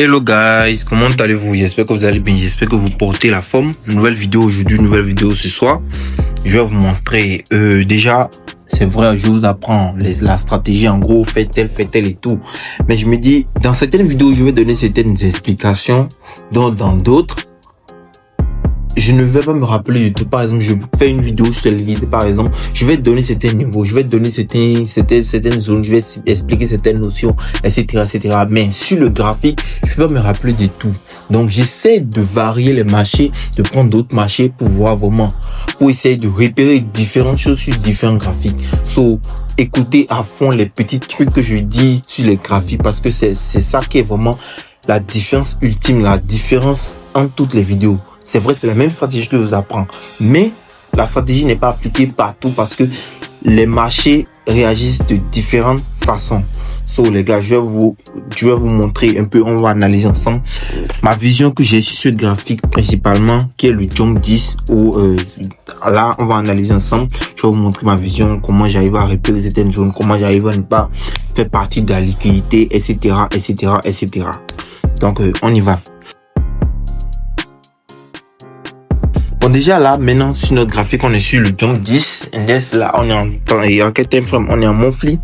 Hello guys, comment allez-vous? J'espère que vous allez bien, j'espère que vous portez la forme. Nouvelle vidéo aujourd'hui, nouvelle vidéo ce soir. Je vais vous montrer, déjà, c'est vrai, je vous apprends la stratégie, en gros, faites tel et tout. Mais je me dis, dans certaines vidéos, je vais donner certaines explications, dont dans d'autres, je ne vais pas me rappeler du tout. Par exemple, je fais une vidéo sur le guide, par exemple, je vais donner certains niveaux, je vais donner certaines zones, je vais expliquer certaines notions, etc. Mais sur le graphique, je ne peux pas me rappeler de tout. Donc, j'essaie de varier les marchés, de prendre d'autres marchés pour voir vraiment, pour essayer de repérer différentes choses sur différents graphiques. So, écoutez à fond les petits trucs que je dis sur les graphiques parce que c'est ça qui est vraiment la différence ultime, la différence entre toutes les vidéos. C'est vrai, c'est la même stratégie que je vous apprends. Mais la stratégie n'est pas appliquée partout parce que les marchés réagissent de différentes façons. So, les gars, je vais vous montrer un peu, on va analyser ensemble ma vision que j'ai sur ce graphique principalement, qui est le Jump 10, où là, on va analyser ensemble. Je vais vous montrer ma vision, comment j'arrive à repérer certaines zones, comment j'arrive à ne pas faire partie de la liquidité, etc. Donc, on y va. Bon, déjà là, maintenant sur notre graphique, on est sur le Jump 10 index. Là, on est en quel time frame? On est en monthly.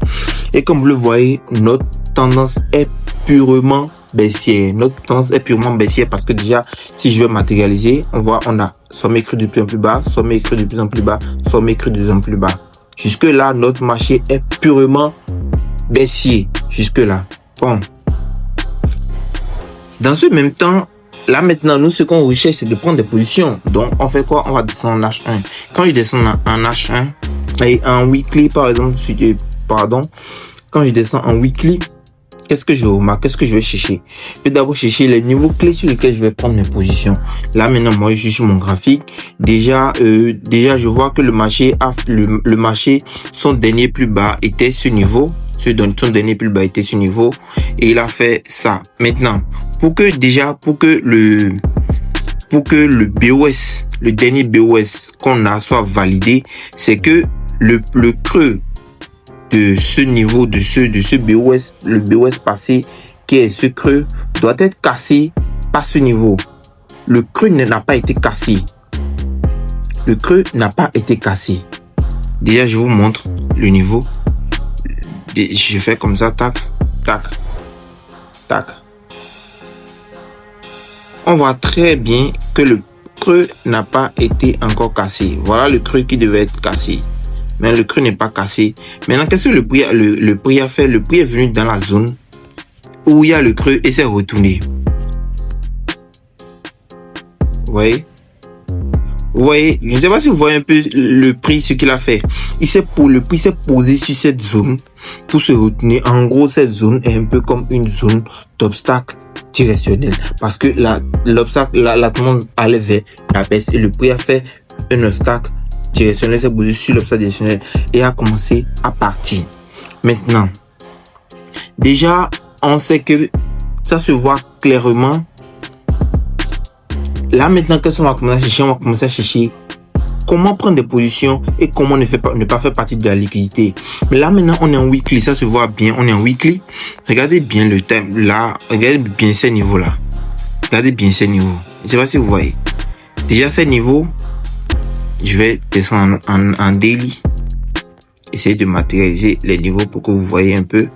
Et comme vous le voyez, notre tendance est purement baissière. Notre tendance est purement baissière parce que déjà, si je veux matérialiser, on voit, on a sommet cru de plus en plus bas, sommet cru de plus en plus bas, sommet cru de plus en plus bas. Jusque là, notre marché est purement baissier. Jusque là. Bon. Dans ce même temps, là maintenant, nous, ce qu'on recherche, c'est de prendre des positions. Donc, on fait quoi? On va descendre en H1. Quand je descends en H1, et en weekly, par exemple, quand je descends en weekly, qu'est-ce que je remarque? Qu'est-ce que je vais chercher? Je vais d'abord chercher les niveaux clés sur lesquels je vais prendre mes positions. Là, maintenant, moi, je suis sur mon graphique. Déjà, je vois que le marché, son dernier plus bas était ce niveau. Son dernier plus bas était ce niveau. Et il a fait ça. Maintenant, pour que le BOS, le dernier BOS qu'on a soit validé, c'est que le creux de ce niveau, de ce BOS, le BOS passé, qui est ce creux, doit être cassé par ce niveau. Le creux n'a pas été cassé. Le creux n'a pas été cassé. Déjà, je vous montre le niveau. Je fais comme ça, tac, tac, tac. On voit très bien que le creux n'a pas été encore cassé. Voilà le creux qui devait être cassé. Mais le creux n'est pas cassé. Maintenant, qu'est-ce que le prix a fait? Le prix est venu dans la zone où il y a le creux et s'est retourné. Vous voyez? Vous voyez? Je ne sais pas si vous voyez un peu le prix, ce qu'il a fait. Le prix s'est posé sur cette zone pour se retourner. En gros, cette zone est un peu comme une zone d'obstacle directionnel. Parce que l'obstacle, la tendance allait vers la baisse et le prix a fait un obstacle directionnel, s'est posé sur l'obstacle directionnel et a commencé à partir. Maintenant, déjà, on sait que ça se voit clairement. Là, maintenant, qu'est-ce qu'on va commencer à chercher? On va commencer à chercher comment prendre des positions et comment ne pas faire partie de la liquidité. Mais là, maintenant, on est en weekly. Ça se voit bien. On est en weekly. Regardez bien le thème. Là, regardez bien ces niveaux-là. Regardez bien ces niveaux. Je ne sais pas si vous voyez. Déjà, ces niveaux, je vais descendre en daily. Essayer de matérialiser les niveaux pour que vous voyez un peu.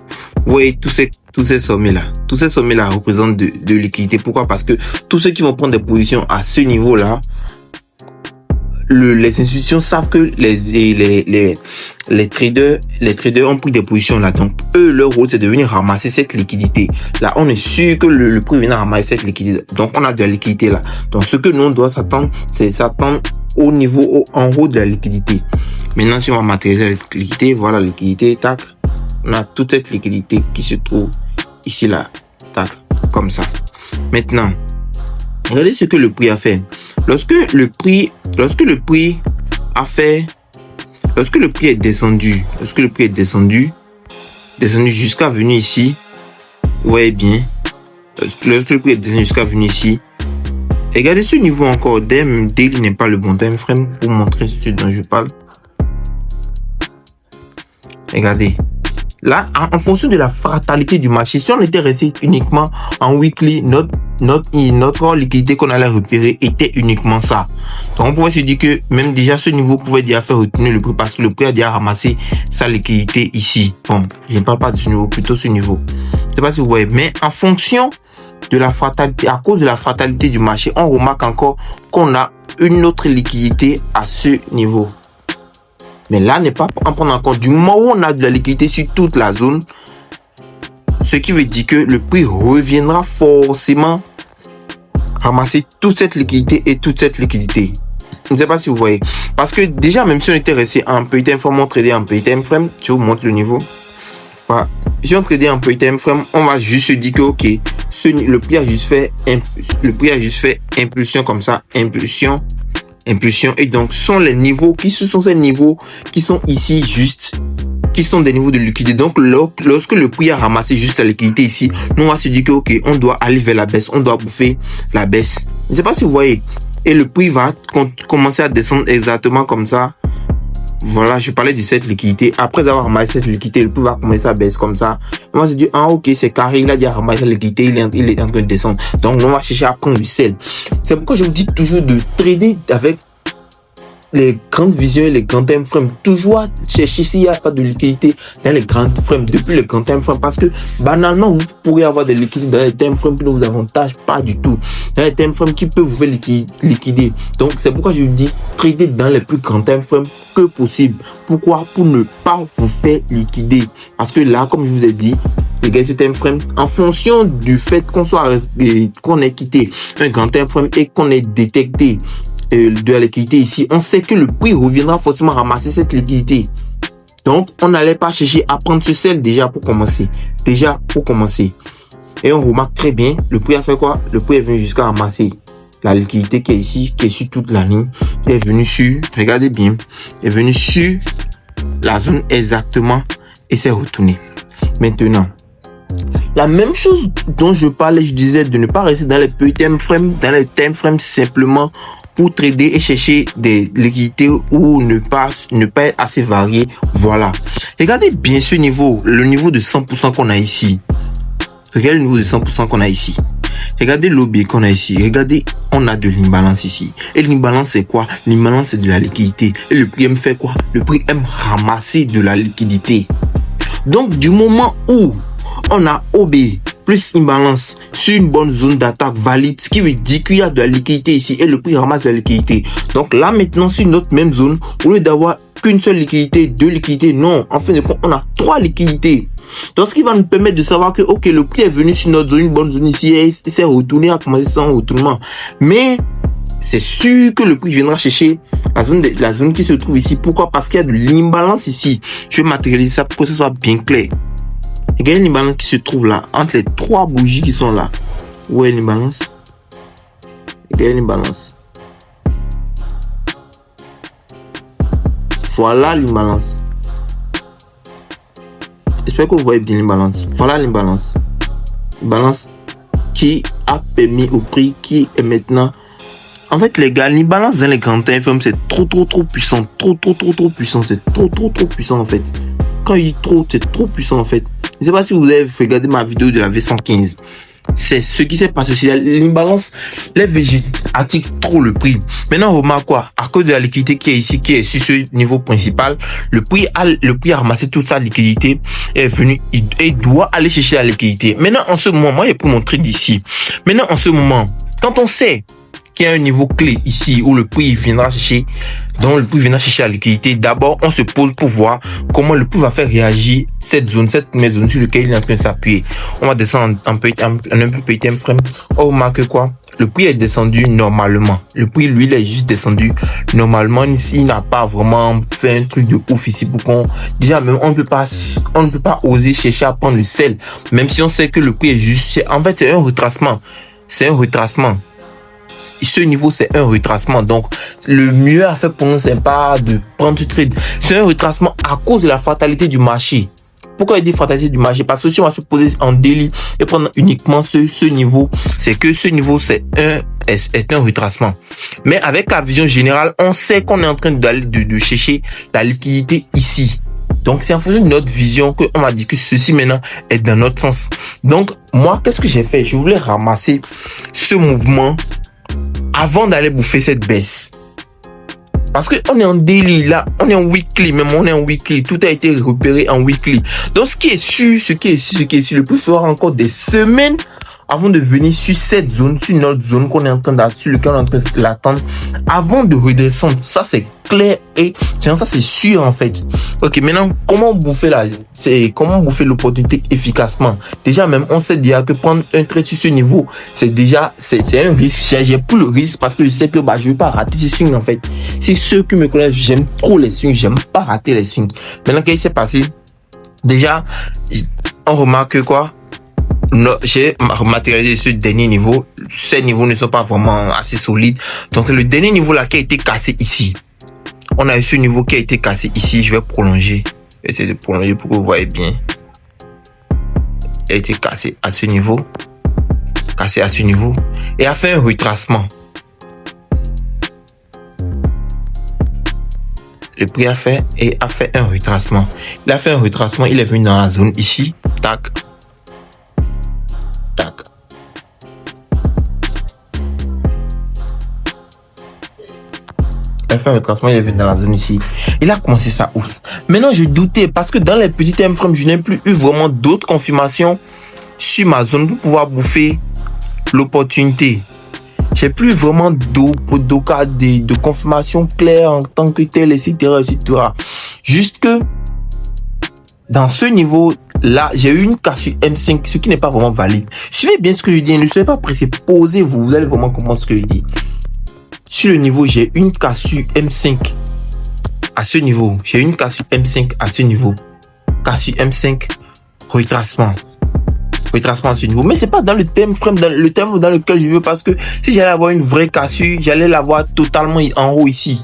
Vous voyez tous ces sommets-là. Tous ces sommets-là représentent de liquidité. Pourquoi? Parce que tous ceux qui vont prendre des positions à ce niveau-là, les institutions savent que les traders ont pris des positions là. Donc, eux, leur rôle, c'est de venir ramasser cette liquidité. Là, on est sûr que le prix vient ramasser cette liquidité. Donc, on a de la liquidité là. Donc, ce que nous, on doit s'attendre, c'est s'attendre au niveau, en haut de la liquidité. Maintenant, si on va matérialiser la liquidité, voilà la liquidité, tac. On a toute cette liquidité qui se trouve ici, là. Tac. Comme ça. Maintenant, regardez ce que le prix a fait. Lorsque le prix est descendu, jusqu'à venir ici, vous voyez bien, lorsque le prix est descendu jusqu'à venir ici, regardez ce niveau encore, daily n'est pas le bon time frame pour montrer ce dont je parle. Regardez, Là, en fonction de la fractalité du marché, si on était resté uniquement en weekly, notre liquidité qu'on allait repérer était uniquement ça. Donc, on pouvait se dire que même déjà ce niveau pouvait déjà faire retourner le prix parce que le prix a déjà ramassé sa liquidité ici. Bon, je ne parle pas de ce niveau, plutôt ce niveau. Je ne sais pas si vous voyez, mais en fonction de la fractalité, à cause de la fractalité du marché, on remarque encore qu'on a une autre liquidité à ce niveau. Mais là, n'est pas en prendre en compte. Du moment où on a de la liquidité sur toute la zone, ce qui veut dire que le prix reviendra forcément ramasser toute cette liquidité et toute cette liquidité. Je ne sais pas si vous voyez. Parce que déjà, même si on était resté en petit time frame, on tradait en petit time frame, je vous montre le niveau. Voilà. Si on tradait en petit time frame, on va juste se dire que ok, le prix a juste fait impulsion comme ça, impulsion, et donc ce sont les niveaux ce sont ces niveaux qui sont ici juste, qui sont des niveaux de liquidité. Donc lorsque le prix a ramassé juste la liquidité ici, nous on va se dire que ok, on doit aller vers la baisse, on doit bouffer la baisse. Je ne sais pas si vous voyez. Et le prix va commencer à descendre exactement comme ça. Voilà, je parlais de cette liquidité. Après avoir ramassé cette liquidité, le prix va commencer à baisser comme ça. On va se dire, ah ok, c'est carré, il a déjà ramassé la liquidité, il est en train de descendre. Donc, on va chercher à prendre du sel. C'est pourquoi je vous dis toujours de trader avec les grandes visions et les grands time frames. Toujours chercher s'il n'y a pas de liquidité dans les grands frames, depuis les grands time frames. Parce que, banalement, vous pourrez avoir des liquidités dans les time frames qui ne vous avantagent pas du tout. Dans les time frames qui peuvent vous faire liquider. Donc, c'est pourquoi je vous dis, trader dans les plus grands time frames que possible. Pourquoi? Pour ne pas vous faire liquider. Parce que là, comme je vous ai dit, les gars, ce time frame, en fonction du fait qu'on ait quitté un grand time frame et qu'on ait détecté de la liquidité ici, on sait que le prix reviendra forcément ramasser cette liquidité. Donc, on n'allait pas chercher à prendre ce sel déjà pour commencer. Et on remarque très bien, le prix a fait quoi? Le prix est venu jusqu'à ramasser la liquidité qui est ici, qui est sur toute la ligne. Il est venu sur, regardez bien, est venu sur la zone exactement et s'est retourné. Maintenant, la même chose dont je parlais, je disais de ne pas rester dans les petits time frames, simplement pour trader et chercher des liquidités ou ne pas être assez varié. Voilà. Regardez bien ce niveau, le niveau de 100% qu'on a ici. Regardez le niveau de 100% qu'on a ici. Regardez l'OB qu'on a ici. Regardez, on a de l'imbalance ici. Et l'imbalance, c'est quoi? L'imbalance, c'est de la liquidité. Et le prix aime faire quoi? Le prix aime ramasser de la liquidité. Donc, du moment où on a OB plus imbalance sur une bonne zone d'attaque valide, ce qui veut dire qu'il y a de la liquidité ici et le prix ramasse de la liquidité. Donc là, maintenant, sur notre même zone, au lieu d'avoir qu'une seule liquidité, deux liquidités, non, en fin de compte, on a trois liquidités. Donc, ce qui va nous permettre de savoir que, ok, le prix est venu sur notre zone, une bonne zone ici, et s'est retourné, a commencé sans retournement. Mais c'est sûr que le prix viendra chercher la zone qui se trouve ici. Pourquoi? Parce qu'il y a de l'imbalance ici. Je vais matérialiser ça pour que ce soit bien clair. Regardez l'imbalance qui se trouve là, entre les trois bougies qui sont là. Où est l'imbalance? Regardez l'imbalance. Voilà l'imbalance. J'espère que vous voyez bien l'imbalance. Voilà l'imbalance. L'imbalance qui a permis au prix qui est maintenant. En fait, les gars, l'imbalance dans les grands time frames, c'est trop puissant. Trop puissant. C'est trop puissant en fait. Quand il dit trop, c'est trop puissant en fait. Je ne sais pas si vous avez regardé ma vidéo de la V115. C'est ce qui s'est passé aussi. L'imbalance, les végétatifs trop le prix. Maintenant, on remarque quoi? À cause de la liquidité qui est ici, qui est sur ce niveau principal, le prix a ramassé toute sa liquidité et est venu, et doit aller chercher la liquidité. Maintenant, en ce moment, moi, j'ai pris mon trade d'ici. Maintenant, en ce moment, quand on sait qu'il y a un niveau clé ici où le prix viendra chercher, donc le prix viendra chercher la liquidité, d'abord, on se pose pour voir comment le prix va faire réagir cette zone sur laquelle il est en train de s'appuyer. On va descendre un peu petit time frame. On remarque quoi? Le prix est descendu normalement. Le prix, lui, il est juste descendu normalement. Ici, il n'a pas vraiment fait un truc de ouf ici pour qu'on... Déjà, même, on ne peut pas oser chercher à prendre le sel. Même si on sait que le prix est juste... En fait, c'est un retracement. Ce niveau, c'est un retracement. Donc, le mieux à faire pour nous, c'est pas de prendre ce trade. C'est un retracement à cause de la fatalité du marché. Pourquoi il dit fatalité du marché? Parce que si on va se poser en délit et prendre uniquement ce niveau, c'est que ce niveau, c'est un retracement. Mais avec la vision générale, on sait qu'on est en train de chercher la liquidité ici. Donc, c'est en fonction de notre vision qu'on m'a dit que ceci maintenant est dans notre sens. Donc, moi, qu'est-ce que j'ai fait? Je voulais ramasser ce mouvement avant d'aller bouffer cette baisse. Parce qu'on est en daily, là, on est en weekly, même on est en weekly, tout a été repéré en weekly. Donc, ce qui est sûr, le prix fera encore des semaines avant de venir sur cette zone, sur notre zone qu'on est en train d'attendre, sur lequel on est en train de l'attendre, avant de redescendre. Ça, c'est clair et ça, c'est sûr, en fait. Ok, maintenant, comment bouffer l'opportunité efficacement? Déjà, même, on sait déjà que prendre un trade sur ce niveau, c'est un risque. J'ai plus le risque parce que je sais que, je vais pas rater ce swing, en fait. Si ceux qui me connaissent, j'aime trop les swings, j'aime pas rater les swings. Maintenant, qu'est-ce qui s'est passé? Déjà, on remarque quoi? J'ai matérialisé ce dernier niveau. Ces niveaux ne sont pas vraiment assez solides. Donc, le dernier niveau là qui a été cassé ici. On a eu ce niveau qui a été cassé ici. Je vais prolonger. Je vais essayer de prolonger pour que vous voyez bien. Il a été cassé à ce niveau. Cassé à ce niveau. Et a fait un retracement. Le prix a fait un retracement. Il a fait un retracement. Il est venu dans la zone ici. Tac. Il a fait un retracement, il est venu dans la zone ici. Il a commencé sa hausse. Maintenant, je doutais parce que dans les petits time frames, je n'ai plus eu vraiment d'autres confirmations sur ma zone pour pouvoir bouffer l'opportunité. J'ai plus vraiment de confirmation claire en tant que tel, etc., etc. Juste que dans ce niveau là, j'ai eu une cassure M5, ce qui n'est pas vraiment valide. Suivez bien ce que je dis, ne soyez pas pressé, posez-vous, vous allez vraiment comprendre ce que je dis. Sur le niveau, j'ai une cassure M5 à ce niveau. J'ai une cassure M5 à ce niveau. Cassure M5, retracement. Retracement à ce niveau. Mais c'est pas dans le time frame, dans lequel je veux, parce que si j'allais avoir une vraie cassure, j'allais l'avoir totalement en haut ici.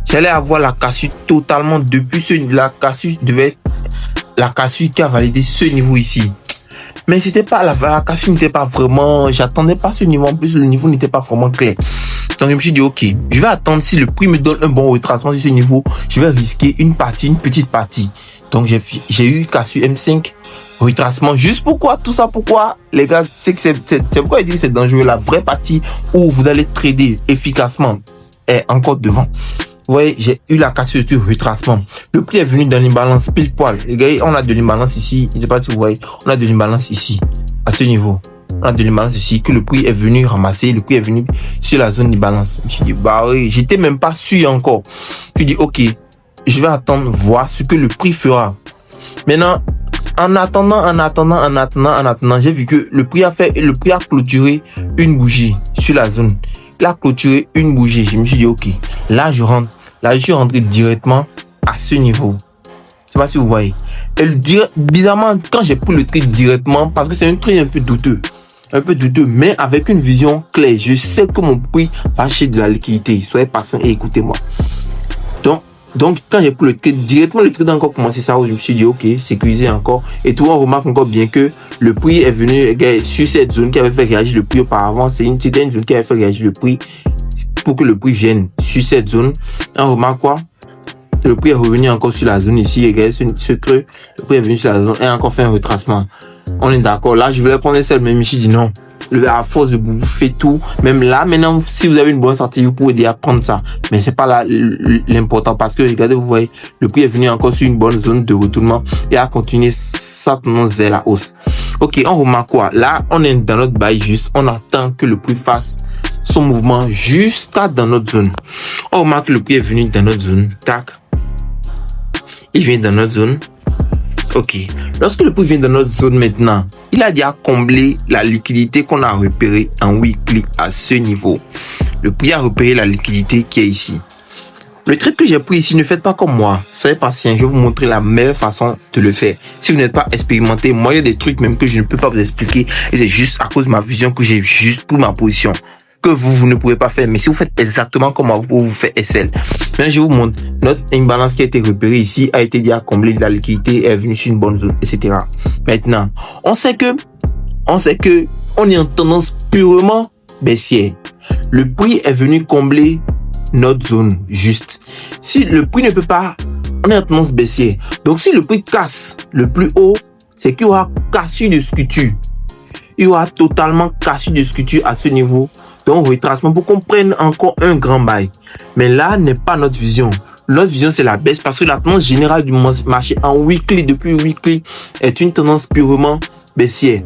J'allais avoir la cassure totalement depuis la cassure qui a validé ce niveau ici. Mais c'était pas la cassure n'était pas vraiment, j'attendais pas ce niveau, en plus le niveau n'était pas vraiment clair. Donc je me suis dit ok, je vais attendre, si le prix me donne un bon retracement sur ce niveau, je vais risquer une petite partie. Donc j'ai eu cassure M5, retracement. Juste pourquoi tout ça, pourquoi les gars, c'est pourquoi je dis que c'est dangereux. La vraie partie où vous allez trader efficacement est encore devant. Vous voyez, j'ai eu la cassure sur retracement. Le prix est venu dans l'imbalance pile poil. Les gars, on a de l'imbalance ici. Je ne sais pas si vous voyez. On a de l'imbalance ici, à ce niveau. On a de l'imbalance ici, que le prix est venu ramasser. Le prix est venu sur la zone d'imbalance. Je me suis dit, oui, j'étais même pas sûr encore. Je me suis dit, ok, je vais attendre, voir ce que le prix fera. Maintenant, en attendant, j'ai vu que le prix a clôturé une bougie sur la zone. Il a clôturé une bougie. Je me suis dit, ok, là, je rentre. Là, je suis rentré directement à ce niveau. Je sais pas si vous voyez. Et bizarrement, quand j'ai pris le trade directement, parce que c'est un trade un peu douteux, mais avec une vision claire, je sais que mon prix va acheter de la liquidité. Soyez patient et écoutez-moi. Donc, quand j'ai pris le trade directement, le trade a encore commencé ça, où je me suis dit, ok, sécurisé encore. Et tout, on remarque encore bien que le prix est venu sur cette zone qui avait fait réagir le prix auparavant. C'était une zone qui avait fait réagir le prix pour que le prix vienne sur cette zone. On remarque quoi? Le prix est revenu encore sur la zone ici. Regardez ce creux. Le prix est venu sur la zone et a encore fait un retracement. On est d'accord. Là, je voulais prendre un seul, mais je me suis dit non. À force de bouffer tout, même là, maintenant, si vous avez une bonne stratégie, vous pouvez déjà prendre ça. Mais c'est pas là l'important, parce que regardez, vous voyez, le prix est venu encore sur une bonne zone de retournement et a continué sa tendance vers la hausse. Ok, on remarque quoi? Là, on est dans notre buy juste, on attend que le prix fasse son mouvement jusqu'à dans notre zone. On remarque que le prix est venu dans notre zone. Tac. Il vient dans notre zone. Ok. Lorsque le prix vient dans notre zone maintenant, il a déjà comblé la liquidité qu'on a repérée en weekly à ce niveau. Le prix a repéré la liquidité qui est ici. Le truc que j'ai pris ici, ne faites pas comme moi. Soyez patient, je vais vous montrer la meilleure façon de le faire. Si vous n'êtes pas expérimenté, moi il y a des trucs même que je ne peux pas vous expliquer. Et c'est juste à cause de ma vision que j'ai juste pris ma position. Que vous ne pouvez pas faire. Mais si vous faites exactement comme moi, vous faites SL. Maintenant, je vous montre. Notre imbalance qui a été repérée ici a été déjà comblée, la liquidité est venue sur une bonne zone, etc. Maintenant, on sait que on est en tendance purement baissière. Le prix est venu combler notre zone juste. Si le prix ne peut pas on est en tendance baissière. Donc, si le prix casse le plus haut, c'est qu'il y aura cassure de structure. Il y aura totalement cassure de structure à ce niveau. Donc, retracement pour qu'on prenne encore un grand bail. Mais là, n'est pas notre vision. Notre vision, c'est la baisse parce que la tendance générale du marché en weekly, depuis weekly, est une tendance purement baissière.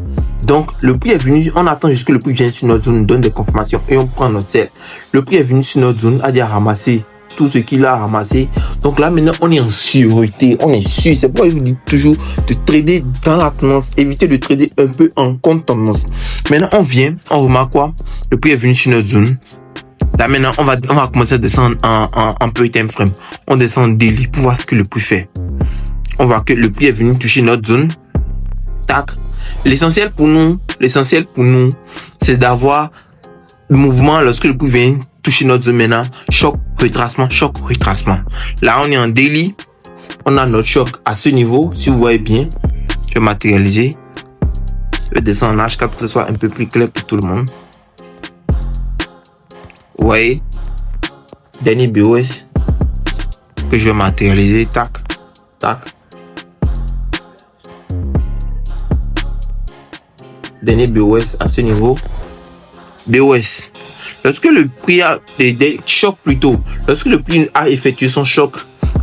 Donc, le prix est venu, on attend jusqu'à le prix vienne sur notre zone, donne des confirmations et on prend notre sell. Le prix est venu sur notre zone, a dit à ramasser tout ce qu'il a ramassé. Donc là, maintenant, on est en sûreté, on est sûr. C'est pourquoi je vous dis toujours de trader dans la tendance, éviter de trader un peu en contre tendance. Maintenant, on vient, on remarque quoi? Le prix est venu sur notre zone. Là, maintenant, on va commencer à descendre en petit time frame. On descend en daily pour voir ce que le prix fait. On voit que le prix est venu toucher notre zone. Tac. L'essentiel pour nous, c'est d'avoir le mouvement lorsque le prix vient toucher notre zone maintenant. Choc, retracement, choc, retracement. Là, on est en daily. On a notre choc à ce niveau. Si vous voyez bien, je vais matérialiser. Je vais descendre en H4 pour que ce soit un peu plus clair pour tout le monde. Vous voyez, dernier BOS que je vais matérialiser. Tac, tac. Dernier BOS à ce niveau. BOS. Lorsque le prix a des chocs plutôt, lorsque le prix a effectué son choc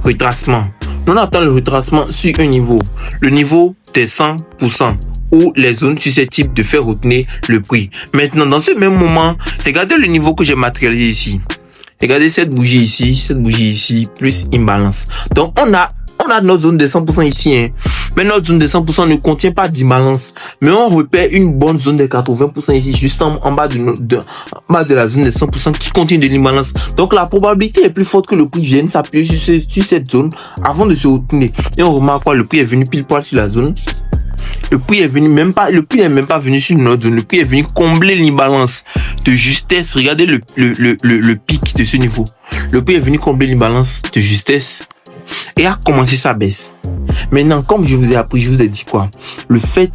retracement, on attend le retracement sur un niveau, le niveau des 100%, ou les zones susceptibles de faire retenir le prix. Maintenant, dans ce même moment, regardez le niveau que j'ai matérialisé ici. Regardez cette bougie ici, plus imbalance. Donc, on a notre zone de 100% ici, hein. Mais notre zone de 100% ne contient pas d'imbalance. Mais on repère une bonne zone de 80% ici, juste en bas de la zone de 100% qui contient de l'imbalance. Donc la probabilité est plus forte que le prix vienne s'appuyer sur cette zone avant de se retourner. Et on remarque quoi, le prix est venu pile poil sur la zone. Le prix n'est même pas venu sur notre zone. Le prix est venu combler l'imbalance de justesse. Regardez le pic de ce niveau. Le prix est venu combler l'imbalance de justesse et a commencé sa baisse. Maintenant, comme je vous ai appris, je vous ai dit quoi?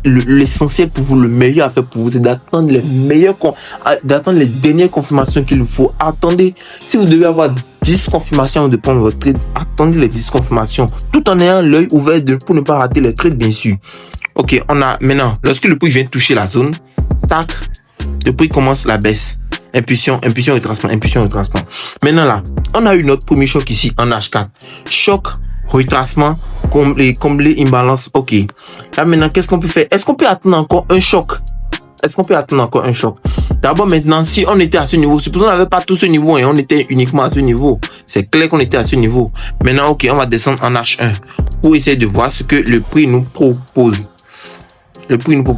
L'essentiel pour vous, le meilleur à faire pour vous, c'est d'attendre les dernières confirmations qu'il vous faut. Attendez, si vous devez avoir 10 confirmations avant de prendre votre trade, attendez les 10 confirmations, tout en ayant l'œil ouvert pour ne pas rater les trades, bien sûr. Ok, on a maintenant, lorsque le prix vient toucher la zone, tac, le prix commence la baisse. Impulsion, retracement, impulsion, retracement. Maintenant là, on a eu notre premier choc ici en H4. Choc, retracement, combler imbalance. Ok. Là maintenant, qu'est-ce qu'on peut faire? Est-ce qu'on peut attendre encore un choc? D'abord maintenant, si on était à ce niveau, supposons qu'on n'avait pas tout ce niveau et on était uniquement à ce niveau. C'est clair qu'on était à ce niveau. Maintenant, ok, on va descendre en H1 pour essayer de voir ce que le prix nous propose.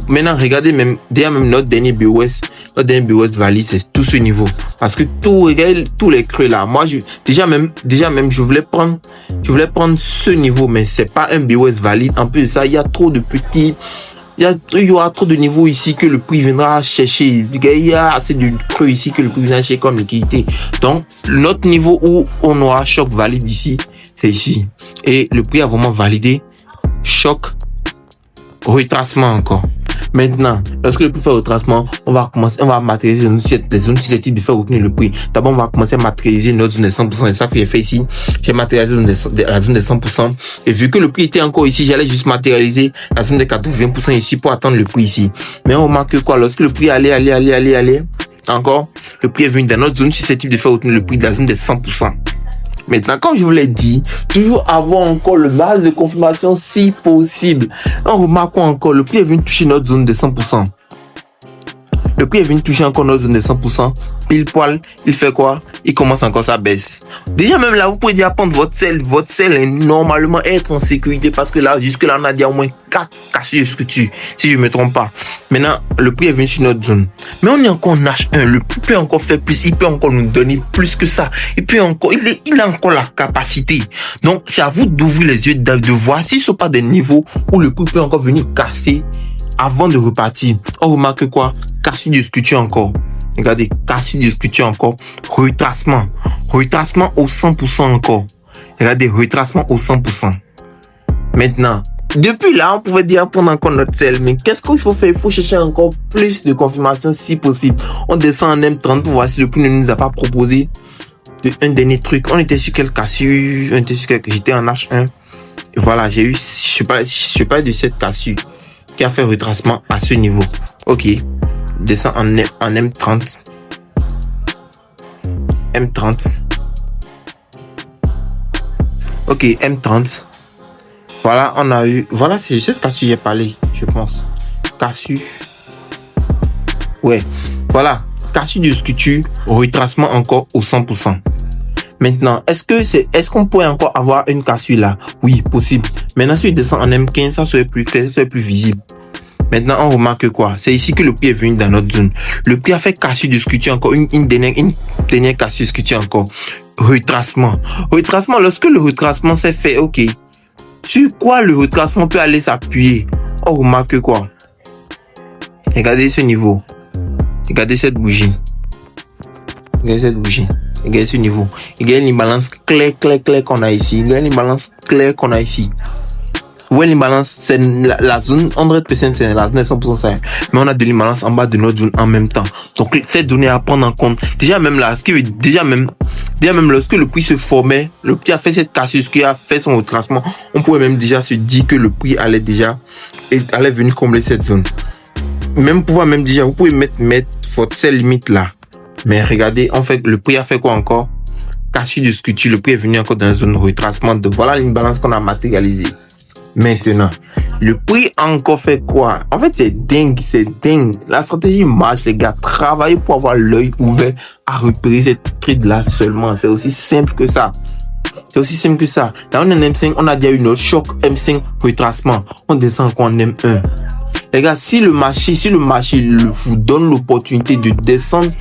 Maintenant, regardez derrière notre dernier BOS. Notre dernier BOS valide, c'est tout ce niveau. Parce que regardez tous les creux là. Moi, déjà même, je voulais prendre ce niveau, mais c'est pas un BOS valide. En plus de ça, il y a trop de petits, il y aura trop de niveaux ici que le prix viendra chercher. Il y a assez de creux ici que le prix viendra chercher comme liquidité. Donc, notre niveau où on aura choc valide ici, c'est ici. Et le prix a vraiment validé choc, retracement encore. Maintenant, lorsque le prix fait retracement, on va matérialiser les zones susceptibles de faire retenir le prix. D'abord, on va commencer à matérialiser notre zone de 100%. C'est ça que j'ai fait ici. J'ai matérialisé la zone de 100%. Et vu que le prix était encore ici, j'allais juste matérialiser la zone de 80% ici pour attendre le prix ici. Mais on remarque que quoi, lorsque le prix allait, encore, le prix est venu dans notre zone susceptible de faire retenir le prix de la zone de 100%. Maintenant, comme je vous l'ai dit, toujours avoir encore le base de confirmation si possible. On remarque encore, le prix est venu toucher notre zone de 100%. Le prix est venu toucher encore notre zone de 100%. Pile poil, il fait quoi? Il commence encore sa baisse. Déjà même là, vous pouvez déjà prendre votre sell. Votre sell est normalement être en sécurité parce que là, jusque là, on a déjà au moins 4 cassures de structure, si je ne me trompe pas. Maintenant, le prix est venu sur notre zone. Mais on est encore en H1. Le prix peut encore faire plus. Il peut encore nous donner plus que ça. Il a encore la capacité. Donc, c'est à vous d'ouvrir les yeux, de voir s'ils ne sont pas des niveaux où le prix peut encore venir casser avant de repartir. On remarque quoi? Cassure de structure encore. Regardez, cassure de structure encore. Retracement au 100% encore. Regardez, retracement au 100%. Maintenant, depuis là, on pouvait dire prendre encore notre sell. Mais qu'est-ce qu'il faut faire? Il faut chercher encore plus de confirmations si possible. On descend en M30 pour voir si le prix ne nous a pas proposé un dernier truc. On était sur quelle cassure? J'étais en H1. Et voilà, j'ai eu, je sais pas de cette cassure qui a fait retracement à ce niveau. Ok. Descends en M30. M30. Ok, M30. Voilà, on a eu... Voilà, c'est cette cassure j'ai parlé, je pense. Cassure. Ouais. Voilà. Cassure de structure, retracement encore au 100%. Maintenant, est-ce qu'on pourrait encore avoir une cassure là? Oui, possible. Maintenant, si je descends en M15, ça serait plus clair, ça serait plus visible. Maintenant, on remarque quoi? C'est ici que le prix est venu dans notre zone. Le prix a fait cassure de structure encore, une dernière cassure de structure encore. Retracement. Retracement, lorsque le retracement s'est fait, ok. Sur quoi le retracement peut aller s'appuyer? On remarque quoi? Regardez ce niveau. Regardez cette bougie. Regardez cette bougie. Regardez ce niveau. Regardez l'imbalance claire qu'on a ici. Regardez l'imbalance claire qu'on a ici. Vous voyez l'imbalance, c'est la zone 100%, c'est la zone 100%, ça. Mais on a de l'imbalance en bas de notre zone en même temps. Donc cette donnée à prendre en compte. Déjà même là, déjà même lorsque le prix se formait, le prix a fait cette cassure, ce qui a fait son retracement, on pouvait même déjà se dire que le prix allait venir combler cette zone. Même pouvoir même déjà, vous pouvez mettre cette limite là. Mais regardez, en fait, le prix a fait quoi encore? Cassure de structure, le prix est venu encore dans une zone de retracement. Voilà l'imbalance qu'on a matérialisée. Maintenant, le prix a encore fait quoi? En fait, c'est dingue. La stratégie marche, les gars. Travaillez pour avoir l'œil ouvert à repérer cette trade là seulement. C'est aussi simple que ça. Là, on est en M5, on a déjà eu notre choc M5 retracement. On descend encore en M1. Les gars, si le marché vous donne l'opportunité de descendre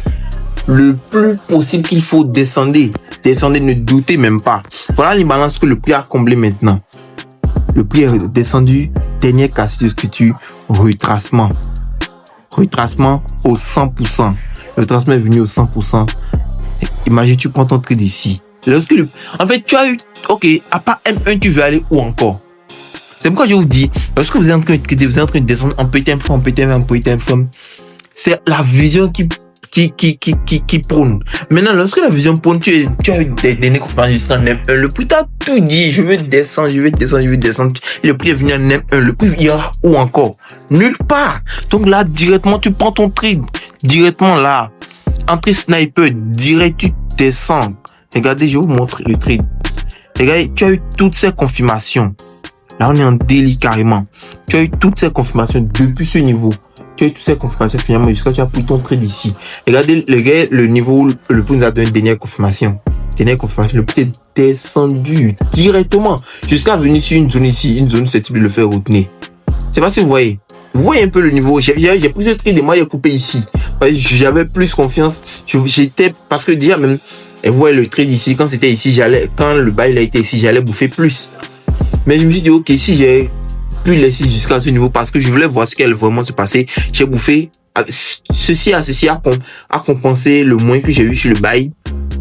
le plus possible qu'il faut, descendez, ne doutez même pas. Voilà l'imbalance que le prix a comblé maintenant. Le prix est descendu, dernière cassure de structure, retracement au 100%. Le retracement est venu au 100%. Imagine, tu prends ton trade ici. En fait, tu as eu, ok, à part M1, tu veux aller où encore? C'est pourquoi je vous dis, lorsque vous êtes en train de trader, vous êtes en train de descendre en petit M, c'est la vision qui prône. Maintenant, lorsque la vision prône, tu as eu des derniers conférences jusqu'en M1. Le prix t'a tout dit. Je veux descendre. Le prix est venu en M1. Le prix ira où encore? Nulle part. Donc là, directement, tu prends ton trade. Directement là. Entrée sniper. Direct, tu descends. Regardez, je vous montre le trade. Regardez, tu as eu toutes ces confirmations. Là, on est en délit carrément. Tu as eu toutes ces confirmations depuis ce niveau. Tu as eu toutes ces confirmations finalement jusqu'à tu as pris ton trade ici. Regardez le niveau où le prix nous a donné une dernière confirmation. Le prix est descendu directement jusqu'à venir sur une zone ici, une zone susceptible de le faire retenir. Je sais pas si vous voyez. Vous voyez un peu le niveau. J'ai pris ce trade et moi j'ai coupé ici. J'avais plus confiance. Parce que déjà même, vous voyez le trade ici, quand c'était ici, quand le bail a été ici, j'allais bouffer plus. Mais je me suis dit, ok, si j'ai pu laisser jusqu'à ce niveau, parce que je voulais voir ce qui allait vraiment se passer, j'ai bouffé. Ceci a compensé le moins que j'ai eu sur le bail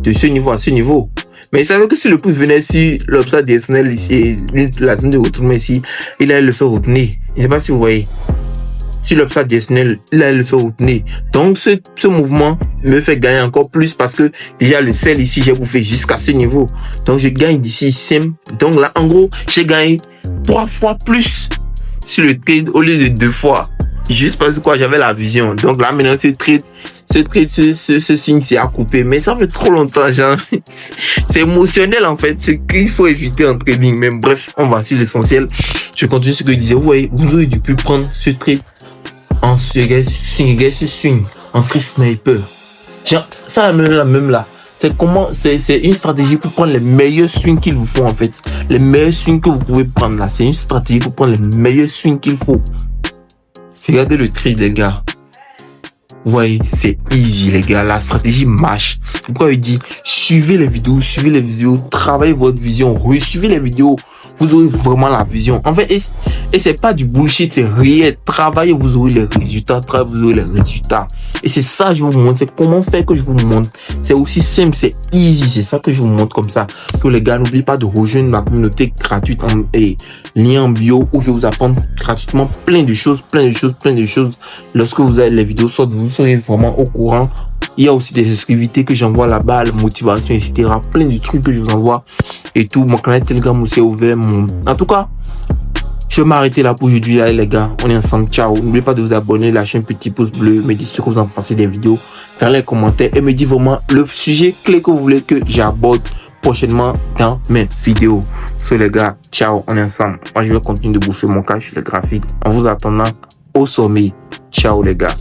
de ce niveau à ce niveau. Mais il savait que si le prix venait sur l'obstacle directionnel ici, la zone de retournement ici, il allait le faire retenir. Je ne sais pas si vous voyez. Sur l'obstacle directionnel, il allait le faire retenir. Donc ce mouvement me fait gagner encore plus parce que déjà le sel ici, j'ai bouffé jusqu'à ce niveau. Donc je gagne d'ici simple. Donc là, en gros, j'ai gagné 3 fois plus sur le trade au lieu de 2 fois. Juste parce que quoi, j'avais la vision. Donc là, maintenant, ce signe, c'est à couper. Mais ça fait trop longtemps, genre. C'est émotionnel, en fait. C'est qu'il faut éviter en trading. Mais bref, on va sur l'essentiel. Je continue ce que je disais. Vous voyez, vous auriez dû plus prendre ce trade en swing, en trade sniper. Genre, ça, même là. C'est une stratégie pour prendre les meilleurs swings qu'il vous faut, en fait. Les meilleurs swings que vous pouvez prendre là. C'est une stratégie pour prendre les meilleurs swings qu'il faut. Regardez le trade, les gars. Ouais, c'est easy, les gars. La stratégie marche. Pourquoi il dit, suivez les vidéos, travaillez votre vision, suivez les vidéos. Vous aurez vraiment la vision. En fait, et c'est pas du bullshit, c'est réel. Travaillez, vous aurez les résultats. Et c'est ça que je vous montre. C'est comment faire que je vous montre. C'est aussi simple, c'est easy. C'est ça que je vous montre comme ça. Que les gars, n'oubliez pas de rejoindre ma communauté gratuite et lien en bio où je vais vous apprendre gratuitement plein de choses. Lorsque vous avez les vidéos sortent, vous serez vraiment au courant. Il y a aussi des exclusivités que j'envoie là-bas, la motivation, etc. Plein de trucs que je vous envoie et tout. Mon canal Telegram aussi est ouvert. En tout cas, je vais m'arrêter là pour aujourd'hui. Allez les gars, on est ensemble. Ciao. N'oubliez pas de vous abonner, lâcher un petit pouce bleu, me dire ce que vous en pensez des vidéos, faire les commentaires et me dire vraiment le sujet clé que vous voulez que j'aborde prochainement dans mes vidéos. So les gars, ciao, on est ensemble. Moi je vais continuer de bouffer mon cash, le graphique, en vous attendant au sommet. Ciao les gars.